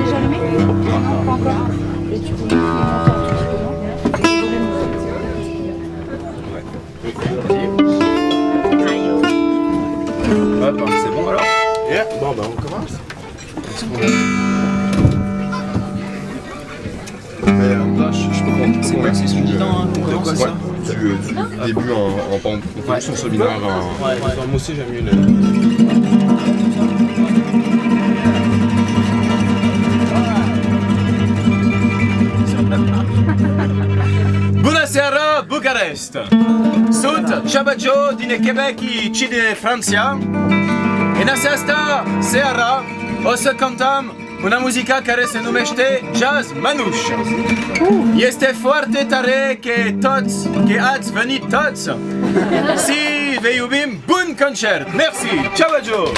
déjà allumé? Pas encore. C'est bon alors? Yeah. Bon, ben on commence. Je peux comprendre. C'est quoi? C'est du temps, De quoi ça? Du début en pompe. On fait juste un sol mineur en... Ouais, moi aussi j'aime mieux le... Buonasera, Bucharest! Sunt Tcha Badjo din Quebec și de Franța. În această seară o să cântăm una muzică care se numește jazz manouche. Este foarte tare că ați venit toți. Și vă iubim, bun concert! Merci! Tcha Badjo!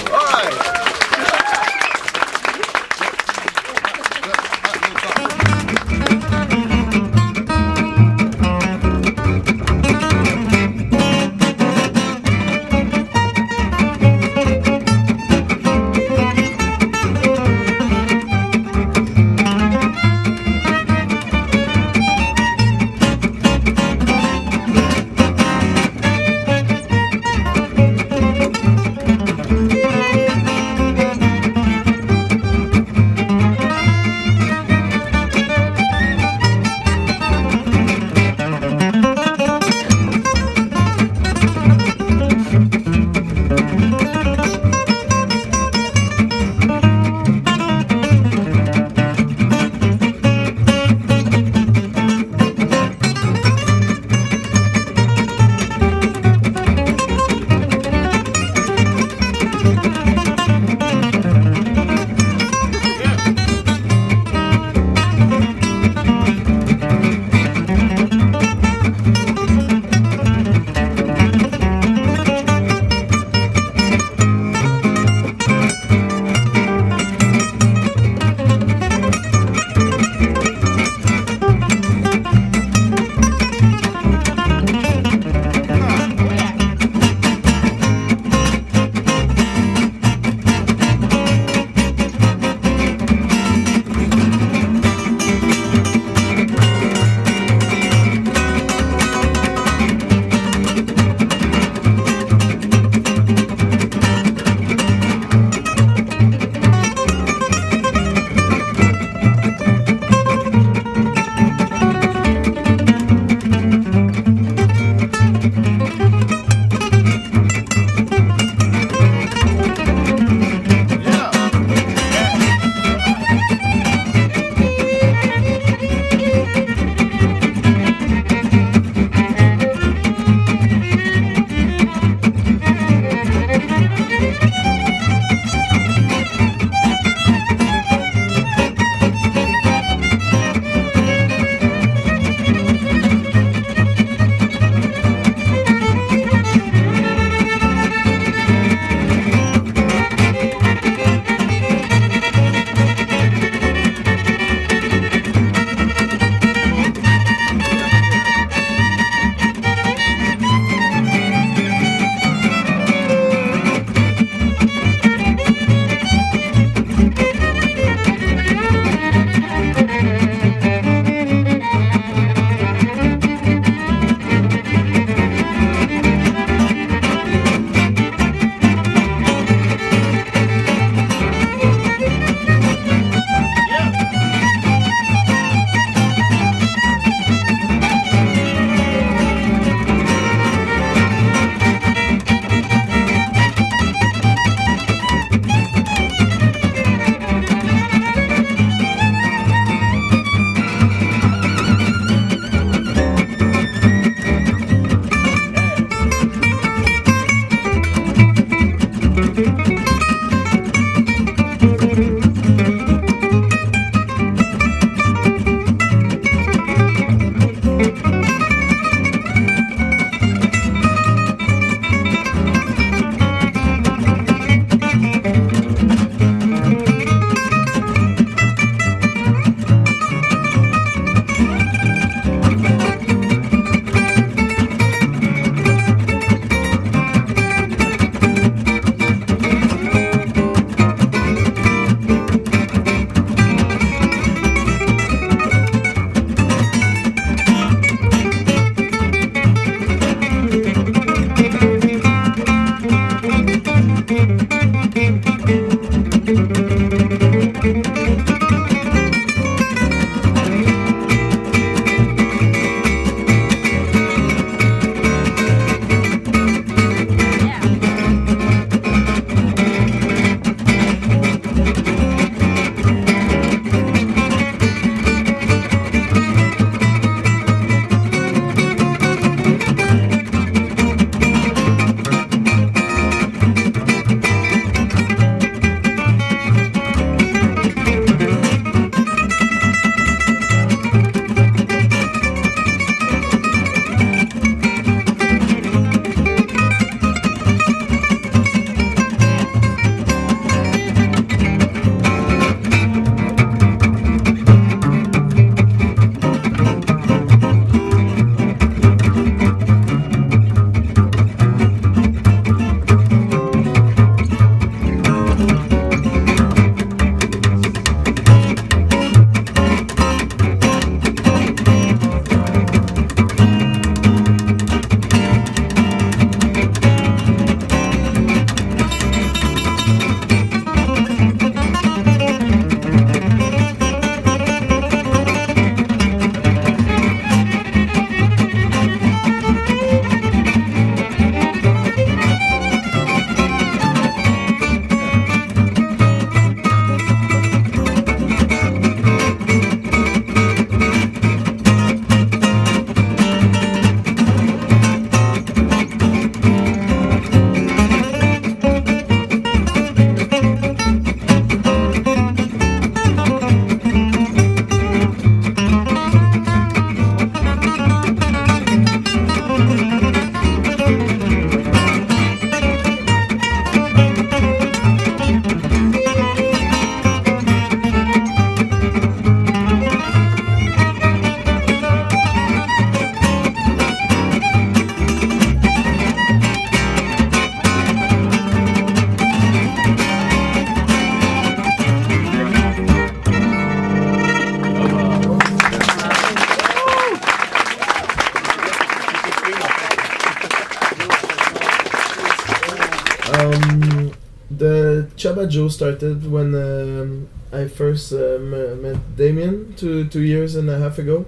The Tcha Badjo started when I first met Damien 2.5 years ago,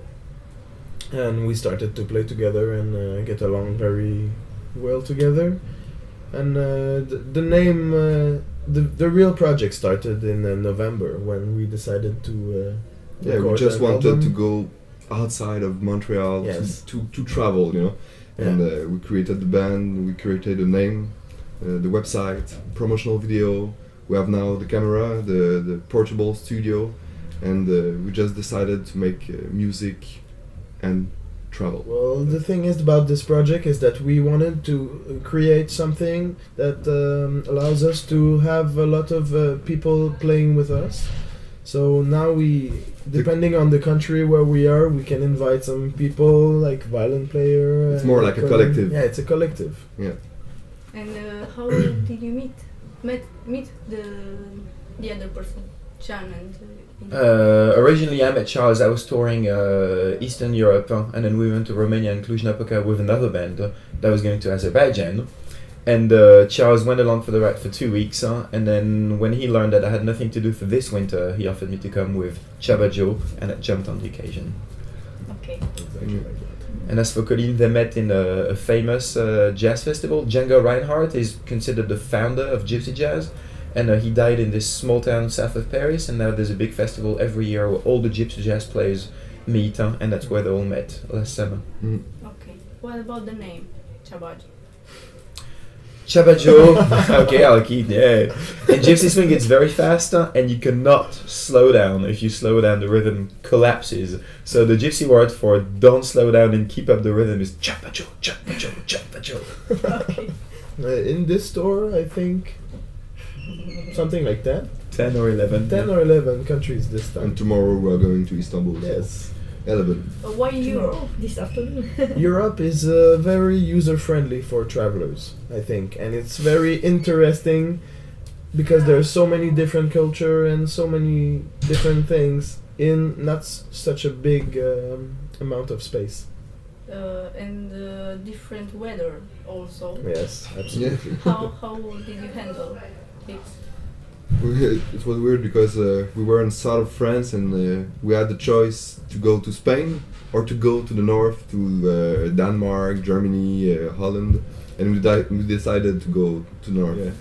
and we started to play together and get along very well together. And the name, the real project started in November when we decided to Yeah, we record just an wanted album. to go outside of Montreal Yes. to travel, you know. And we created the band, we created a name, the website, promotional video. We have now the camera, the portable studio, and we just decided to make music and travel. Well, the thing is about this project is that we wanted to create something that allows us to have a lot of people playing with us. So now depending on the country where we are, we can invite some people, like violin player. It's more like a collective. Yeah, it's a collective. And how did you meet the other person, Chan and? Originally I met Charles, I was touring Eastern Europe, and then we went to Romania and Cluj-Napoca with another band that was going to Azerbaijan. And Charles went along for the ride for 2 weeks, and then when he learned that I had nothing to do for this winter, he offered me to come with Tcha Badjo, and I jumped on the occasion. Okay. Exactly like that. And as for Coline, they met in a famous jazz festival. Django Reinhardt is considered the founder of Gypsy jazz, and he died in this small town south of Paris, and now there's a big festival every year where all the Gypsy jazz players meet, and that's where they all met last summer. Okay. What about the name, Tcha Badjo? Tcha Badjo, okay, I'll keep, yeah. In Gypsy swing it's very fast, and you cannot slow down. If you slow down, the rhythm collapses. So the Gypsy word for don't slow down and keep up the rhythm is Tcha Badjo, Tcha Badjo, Tcha Badjo. Okay. In this store, I think something like that. 10 or 11. 10 or 11 countries this time. And tomorrow we are going to Istanbul. Yes. 11. Why Europe? This afternoon. Europe is very user-friendly for travelers, I think, and it's very interesting because there's so many different culture and so many different things in not such a big amount of space. And different weather also. Yes, absolutely. How did you handle it? It was weird because we were in south of France and we had the choice to go to Spain or to go to the north to Denmark, Germany, Holland, and we decided to go to the north. Yeah.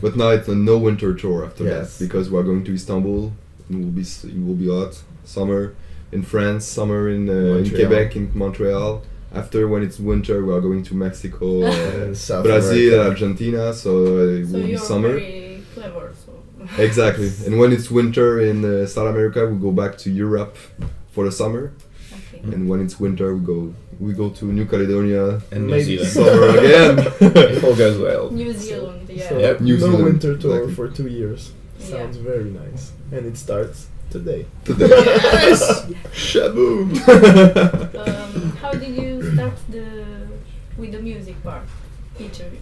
But now it's a no winter tour after Yes. that because we are going to Istanbul. It will be hot. Summer in France, summer in Montreal. Quebec, in Montreal. After when it's winter, we are going to Mexico, South Brazil, America. Argentina. So it So will be you're summer. very clever. So. Exactly. And when it's winter in South America, we go back to Europe for the summer. Okay. And when it's winter, we go to New Caledonia. And New Maybe Zealand. Summer again. If all goes well. New Zealand, yeah. So Yep. New no Zealand, winter tour exactly. for 2 years. Sounds very nice, and it starts today. Today. Yes! Shaboom! How did you start with the music part? Each of you.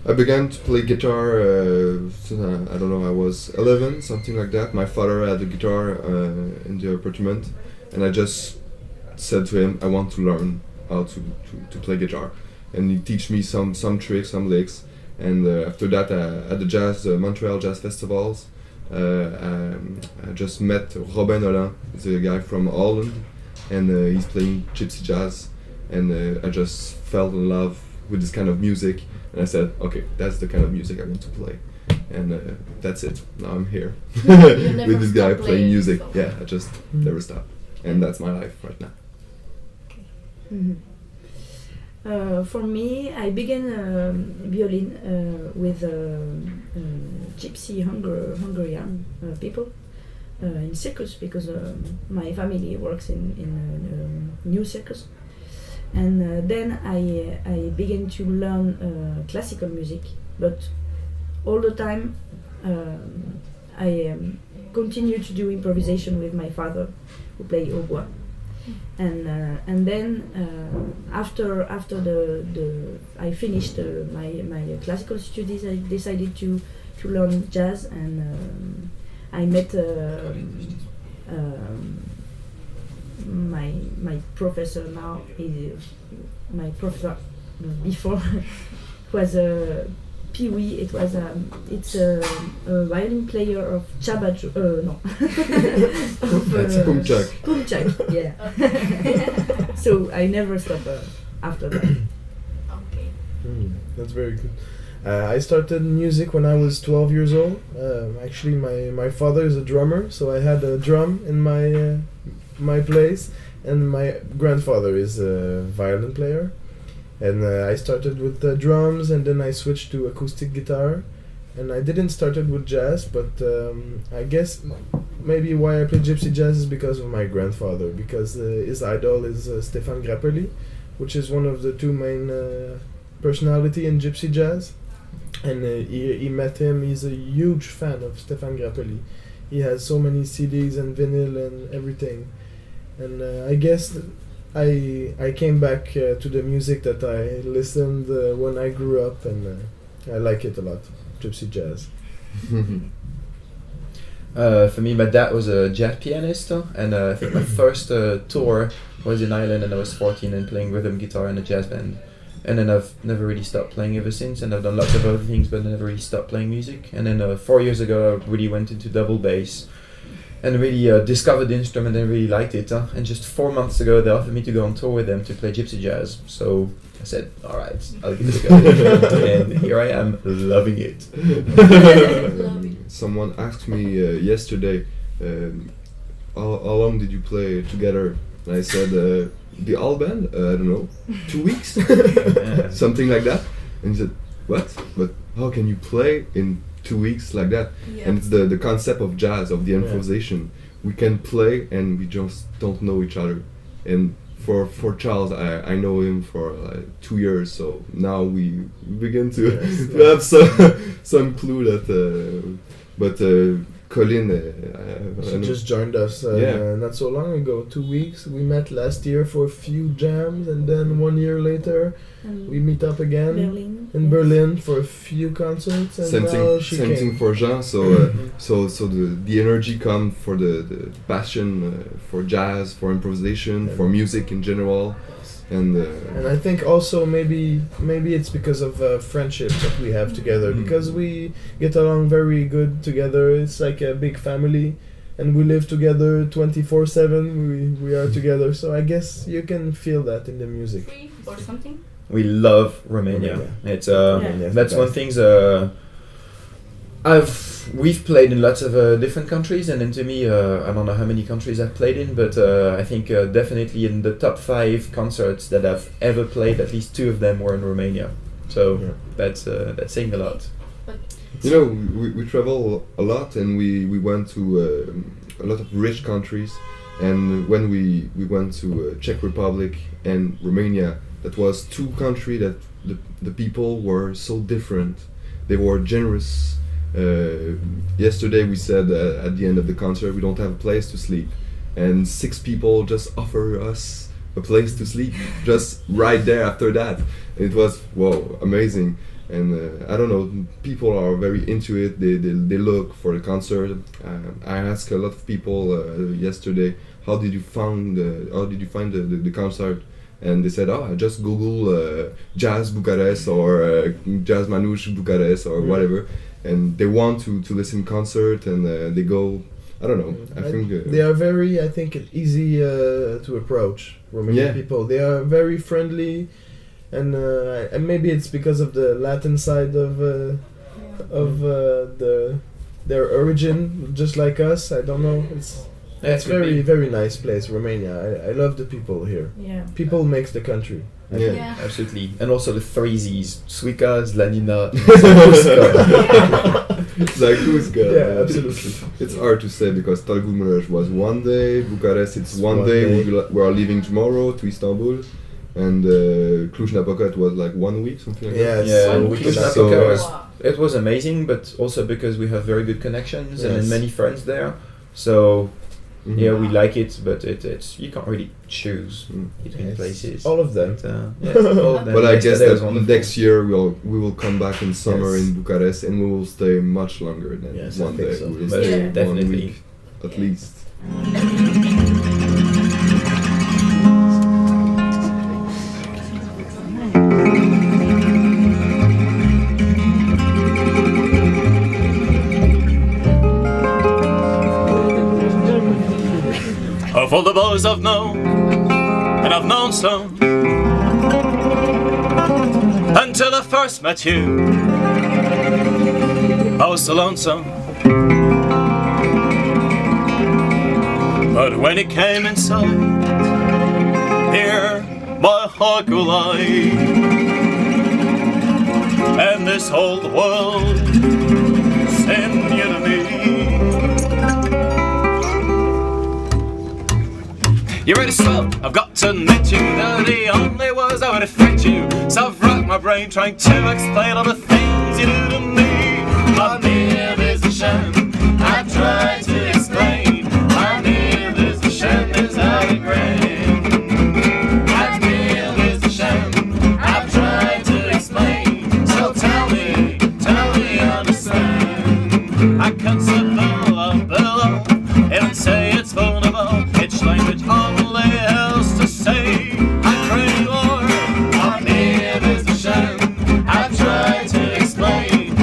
I began to play guitar, since I don't know, I was 11, something like that. My father had a guitar in the apartment, and I just said to him, I want to learn how to play guitar. And he teach me some tricks, some licks. And after that, at the Montreal Jazz Festivals, I just met Robin Holland, he's a guy from Holland, and he's playing gypsy jazz. And I just fell in love with this kind of music. And I said, okay, that's the kind of music I want to play. And that's it. Now I'm here never with this guy stop playing playing, music. so- Yeah, I just never stop. And that's my life right now. For me, I began violin with Gypsy Hungarian people in circus because my family works in new circus. And then I began to learn classical music, but all the time I continue to do improvisation with my father, who play hautbois. And then after I finished my classical studies, I decided to learn jazz, and I met my professor now. My professor before was Pee Wee. It's a violin player of Tcha Badjo. No. That's Pumchak. Pumchak, yeah. So I never stopped after that. Okay. That's very good. I started music when I was 12 years old. Actually, my father is a drummer, so I had a drum in my place, and my grandfather is a violin player. And I started with the drums, and then I switched to acoustic guitar. And I didn't start it with jazz, but I guess maybe why I play gypsy jazz is because of my grandfather, because his idol is Stéphane Grappelli, which is one of the two main personality in gypsy jazz. And he met him. He's a huge fan of Stéphane Grappelli. He has so many CDs and vinyl and everything. And I guess I came back to the music that I listened when I grew up, and I like it a lot, gypsy jazz. For me, my dad was a jazz pianist, and I think my first tour was in Ireland, and I was 14 and playing rhythm guitar in a jazz band. And then I've never really stopped playing ever since, and I've done lots of other things, but I never really stopped playing music. And then 4 years ago, I really went into double bass, and really discovered the instrument and really liked it. And just 4 months ago, they offered me to go on tour with them to play gypsy jazz. So I said, all right, I'll give it a go. And here I am, loving it. Someone asked me yesterday, how long did you play together? And I said, the all band? I don't know, 2 weeks? Something like that. And he said, what? But how can you play in 2 weeks like that? Yeah. And it's the concept of jazz, of the improvisation. We can play and we just don't know each other. And for Charles, I know him for like 2 years, so now we begin to, to have some clue that. But Coline, She just joined us not so long ago, 2 weeks. We met last year for a few jams, and then 1 year later we meet up again in Berlin for a few concerts. And same thing for Jean. So the energy come for the passion for jazz, for improvisation, for music in general. And I think also maybe it's because of friendship that we have together, because we get along very good together. It's like a big family, and we live together 24/7. We are together, so I guess you can feel that in the music. Free or something? We love Romania. It's that's one thing. We've played in lots of different countries, and then to me, I don't know how many countries I've played in, but I think definitely in the top 5 concerts that I've ever played, at least 2 of them were in Romania. So that's saying a lot. you know, we travel a lot, and we went to a lot of rich countries. And when we went to Czech Republic and Romania, that was 2 countries that the people were so different. They were generous. Yesterday we said at the end of the concert we don't have a place to sleep, and 6 people just offer us a place to sleep just right there after that. It was amazing. And I don't know, people are very into it. They look for the concert. I asked a lot of people yesterday, how did you find the concert? And they said, I just Google Jazz Bucharest or Jazz Manouche Bucharest or whatever. And they want to listen concert, and they go. I don't know. I think they are very. I think easy to approach Romanian people. They are very friendly, and maybe it's because of the Latin side of their origin, just like us. I don't know. It's very nice place, Romania. I love the people here. Yeah. People makes the country. Yeah. Absolutely. And also the 3 Z's: Suica, Zlanina, Zakuzka. Yeah, absolutely. It's hard to say because Târgu Mureș was 1 day, Bucharest it's one day. We are leaving tomorrow to Istanbul, and Cluj-Napoca it was like 1 week, something like that. Cluj-Napoca it was amazing, but also because we have very good connections and many friends there. So we like it, but it's you can't really choose between places. All of them. All of them. But I guess that next year we will come back in summer in Bucharest, and we will stay much longer than 1 day. So. We will stay definitely 1 week at least. all the boys I've known, and I've known some, until I first met you. I was so lonesome, but when it came inside, here my heart grew light, and this whole world seemed new to me. You're really slow, I've got to admit you, they're the only words that would affect you. So I've racked my brain trying to explain all the things you do to me. My name is a shame, I've tried to explain. My name is a shame, is how it rains. My name is a shame, I've tried to explain. So tell me, understand. I can't say below, and say it's vulnerable. It's language only else to say. I crave more. My name is a shame, I've tried to explain.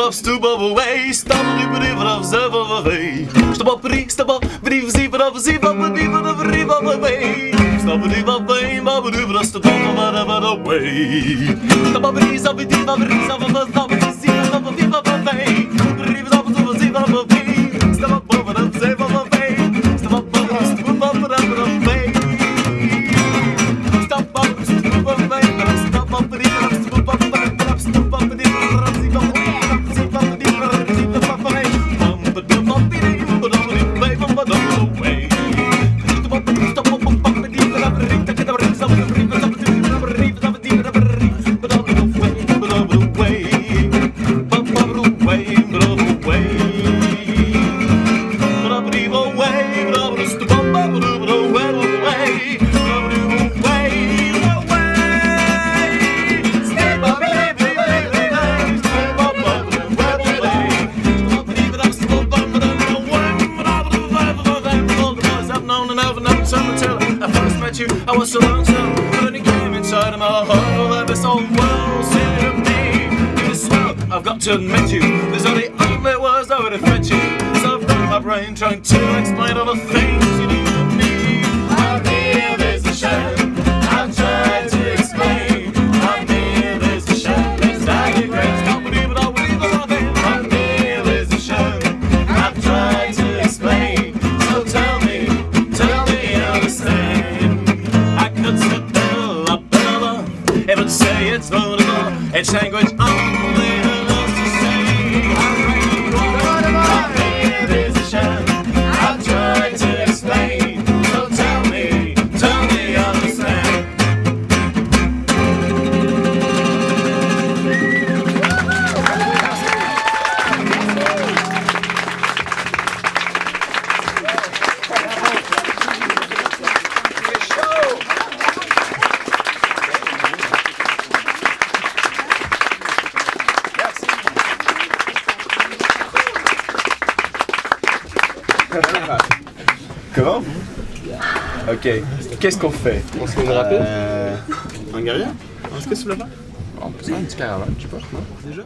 up, stoop away, stop a dip of zip away. Stop up, stop up, zip of zip of away. Stop a dip of fame, but we do stop away. Stop up, stop a dip of zip of away. Stop up, zip of away. Stop up, zip of away. Stop up, stoop up away. Stop up, stoop away. Stop up, stoop up away. Stop up, I was so lonesome, but then it came inside of my heart that this whole world seemed to me. It's swell, I've got to admit you, there's only words that would offend you. So I've got my brain trying to explain all the things you do to me. I feel there's a shame, I'm trying to explain. I feel there's a shame, it's like a great company, but I believe all of it. I feel there's a shame, I'm trying to explain. So tell me, understand. It would say it's vulnerable, it's language only allows to say. I feel there's a shame, I'm trying to explain. So tell me, understand. Comment? Ok, qu'est-ce qu'on fait? On se fait une rapide? Un guerrier? Est-ce que tu le fais? On peut faire une petite caravane, je sais pas. Déjà?